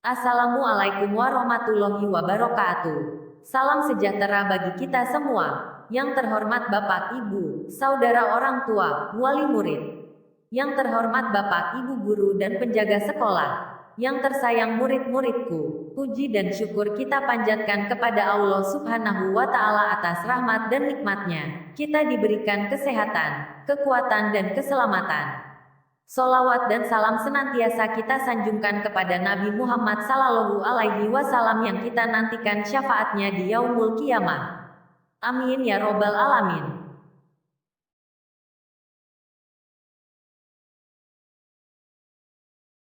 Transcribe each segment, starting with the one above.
Assalamualaikum warahmatullahi wabarakatuh. Salam sejahtera bagi kita semua. Yang terhormat Bapak Ibu, saudara orang tua, wali murid. Yang terhormat Bapak Ibu guru dan penjaga sekolah. Yang tersayang murid-muridku, puji dan syukur kita panjatkan kepada Allah Subhanahu wa Ta'ala atas rahmat dan nikmatnya. Kita diberikan kesehatan, kekuatan dan keselamatan. Solawat dan salam senantiasa kita sanjungkan kepada Nabi Muhammad Sallallahu Alaihi Wasallam yang kita nantikan syafaatnya di yaumul kiamah. Amin ya robbal alamin.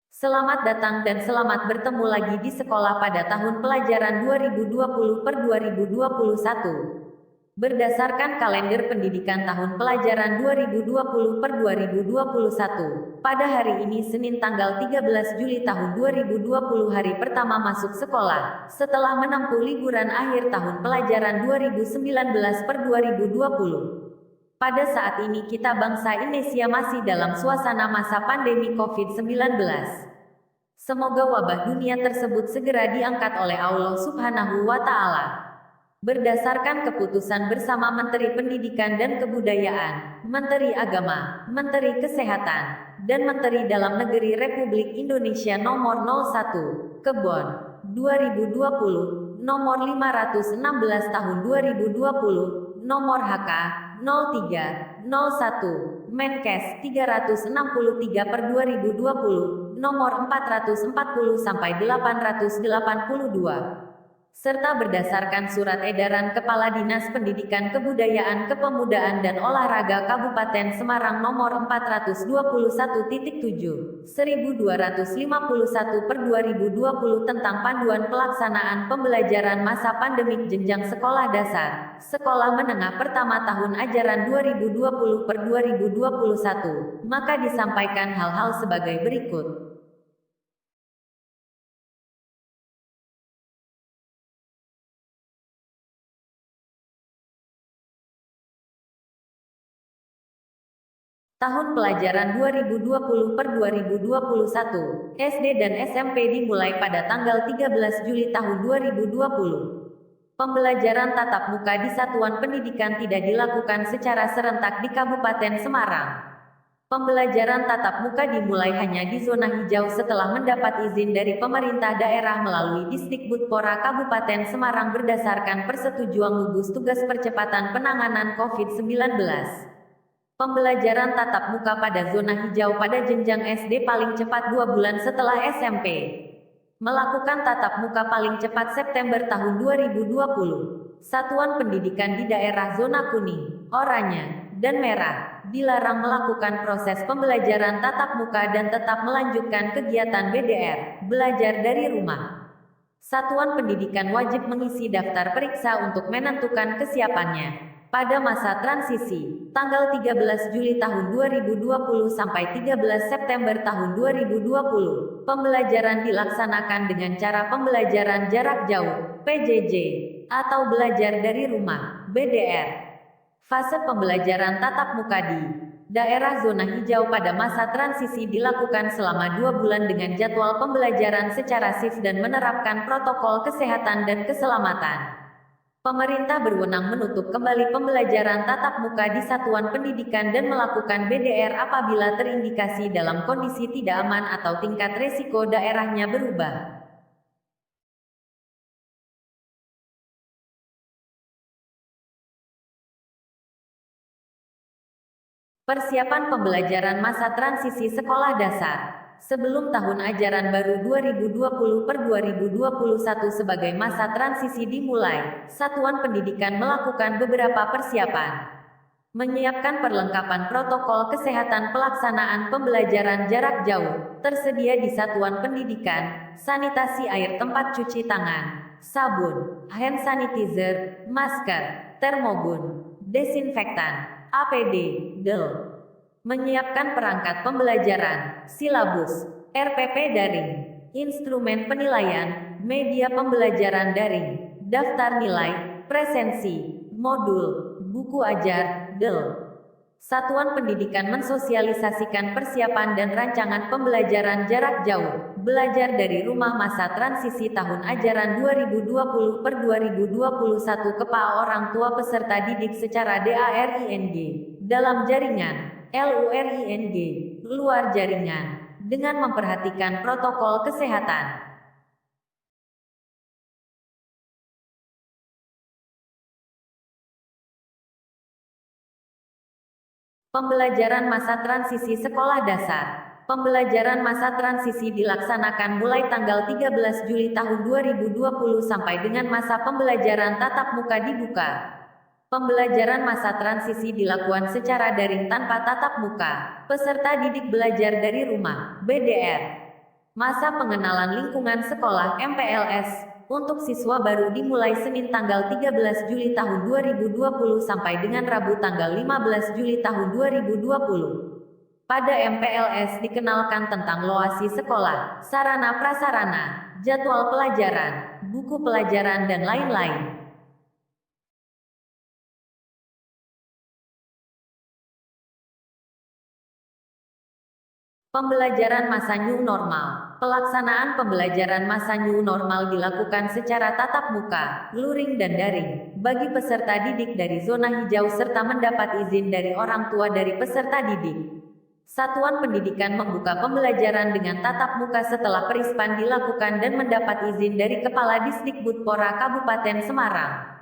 Selamat datang dan selamat bertemu lagi di sekolah pada tahun pelajaran 2020 per 2021. Berdasarkan kalender pendidikan tahun pelajaran 2020 per 2021, pada hari ini Senin tanggal 13 Juli tahun 2020 hari pertama masuk sekolah, setelah menempuh liburan akhir tahun pelajaran 2019 per 2020. Pada saat ini kita bangsa Indonesia masih dalam suasana masa pandemi COVID-19. Semoga wabah dunia tersebut segera diangkat oleh Allah Subhanahu wa Ta'ala. Berdasarkan keputusan bersama Menteri Pendidikan dan Kebudayaan, Menteri Agama, Menteri Kesehatan, dan Menteri Dalam Negeri Republik Indonesia nomor 01, Kebon, 2020, nomor 516 tahun 2020, nomor HK, 03, 01, Menkes 363 per 2020, nomor 440 sampai 882. Serta berdasarkan Surat Edaran Kepala Dinas Pendidikan Kebudayaan Kepemudaan dan Olahraga Kabupaten Semarang nomor 421.7, 1251 per 2020 tentang panduan pelaksanaan pembelajaran masa pandemik jenjang sekolah dasar, sekolah menengah pertama tahun ajaran 2020 per 2021, maka disampaikan hal-hal sebagai berikut. Tahun pelajaran 2020 per 2021, SD dan SMP dimulai pada tanggal 13 Juli tahun 2020. Pembelajaran tatap muka di satuan pendidikan tidak dilakukan secara serentak di Kabupaten Semarang. Pembelajaran tatap muka dimulai hanya di zona hijau setelah mendapat izin dari pemerintah daerah melalui Disdikbudpora Kabupaten Semarang berdasarkan persetujuan gugus tugas percepatan penanganan COVID-19. Pembelajaran tatap muka pada zona hijau pada jenjang SD paling cepat 2 bulan setelah SMP. Melakukan tatap muka paling cepat September tahun 2020. Satuan pendidikan di daerah zona kuning, oranye, dan merah dilarang melakukan proses pembelajaran tatap muka dan tetap melanjutkan kegiatan BDR, belajar dari rumah. Satuan pendidikan wajib mengisi daftar periksa untuk menentukan kesiapannya. Pada masa transisi, tanggal 13 Juli tahun 2020 sampai 13 September tahun 2020, pembelajaran dilaksanakan dengan cara pembelajaran jarak jauh, PJJ, atau belajar dari rumah, BDR. Fase pembelajaran tatap muka di daerah zona hijau pada masa transisi dilakukan selama 2 bulan dengan jadwal pembelajaran secara shift dan menerapkan protokol kesehatan dan keselamatan. Pemerintah berwenang menutup kembali pembelajaran tatap muka di satuan pendidikan dan melakukan BDR apabila terindikasi dalam kondisi tidak aman atau tingkat resiko daerahnya berubah. Persiapan pembelajaran masa transisi sekolah dasar. Sebelum tahun ajaran baru 2020 per 2021 sebagai masa transisi dimulai, Satuan Pendidikan melakukan beberapa persiapan. Menyiapkan perlengkapan protokol kesehatan pelaksanaan pembelajaran jarak jauh, tersedia di Satuan Pendidikan, sanitasi air tempat cuci tangan, sabun, hand sanitizer, masker, termogun, desinfektan, APD, DEL. Menyiapkan perangkat pembelajaran, silabus, RPP daring, instrumen penilaian, media pembelajaran daring, daftar nilai, presensi, modul, buku ajar, DEL. Satuan pendidikan mensosialisasikan persiapan dan rancangan pembelajaran jarak jauh, belajar dari rumah masa transisi tahun ajaran 2020/2021 kepada orang tua peserta didik secara DARING, dalam jaringan, LURING, luar jaringan, dengan memperhatikan protokol kesehatan. Pembelajaran masa transisi sekolah dasar. Pembelajaran masa transisi dilaksanakan mulai tanggal 13 Juli tahun 2020 sampai dengan masa pembelajaran tatap muka dibuka. Pembelajaran masa transisi dilakukan secara daring tanpa tatap muka. Peserta didik belajar dari rumah, BDR. Masa pengenalan lingkungan sekolah MPLS untuk siswa baru dimulai Senin tanggal 13 Juli tahun 2020 sampai dengan Rabu tanggal 15 Juli tahun 2020. Pada MPLS dikenalkan tentang lokasi sekolah, sarana prasarana, jadwal pelajaran, buku pelajaran dan lain-lain. Pembelajaran masa new normal. Pelaksanaan pembelajaran masa new normal dilakukan secara tatap muka, luring dan daring, bagi peserta didik dari zona hijau serta mendapat izin dari orang tua dari peserta didik. Satuan pendidikan membuka pembelajaran dengan tatap muka setelah perispan dilakukan dan mendapat izin dari Kepala Disdikbudpora Kabupaten Semarang.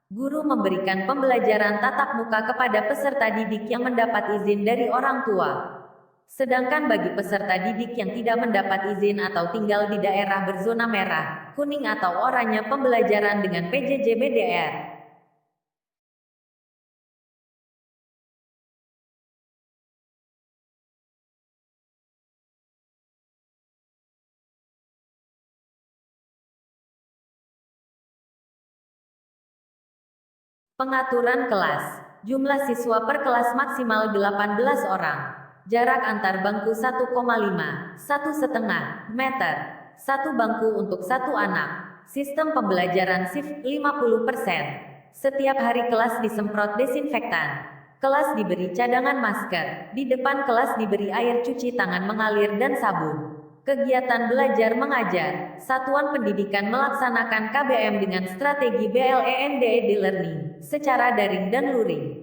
Guru memberikan pembelajaran tatap muka kepada peserta didik yang mendapat izin dari orang tua. Sedangkan bagi peserta didik yang tidak mendapat izin atau tinggal di daerah berzona merah, kuning atau oranye pembelajaran dengan PJJ BDR. Pengaturan kelas. Jumlah siswa per kelas maksimal 18 orang. Jarak antar bangku 1,5 meter. Satu bangku untuk satu anak. Sistem pembelajaran shift 50%. Setiap hari kelas disemprot desinfektan. Kelas diberi cadangan masker. Di depan kelas diberi air cuci tangan mengalir dan sabun. Kegiatan belajar mengajar. Satuan pendidikan melaksanakan KBM dengan strategi BLENDED Learning secara daring dan luring.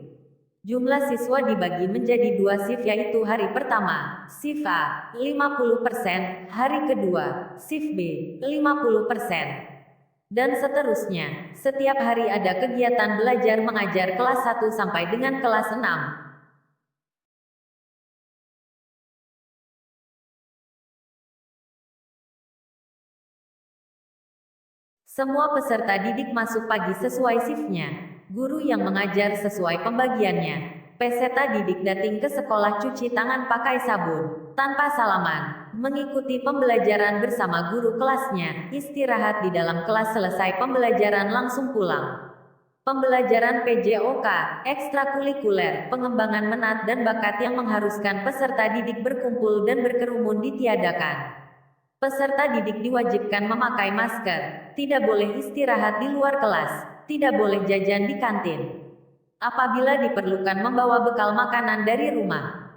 Jumlah siswa dibagi menjadi 2 shift yaitu hari pertama, shift A, 50%, hari kedua, shift B, 50%. Dan seterusnya, setiap hari ada kegiatan belajar mengajar kelas 1 sampai dengan kelas 6. Semua peserta didik masuk pagi sesuai shiftnya. Guru yang mengajar sesuai pembagiannya. Peserta didik datang ke sekolah cuci tangan pakai sabun, tanpa salaman, mengikuti pembelajaran bersama guru kelasnya, istirahat di dalam kelas selesai pembelajaran langsung pulang. Pembelajaran PJOK, ekstrakurikuler, pengembangan minat dan bakat yang mengharuskan peserta didik berkumpul dan berkerumun ditiadakan. Peserta didik diwajibkan memakai masker, tidak boleh istirahat di luar kelas, tidak boleh jajan di kantin. Apabila diperlukan membawa bekal makanan dari rumah.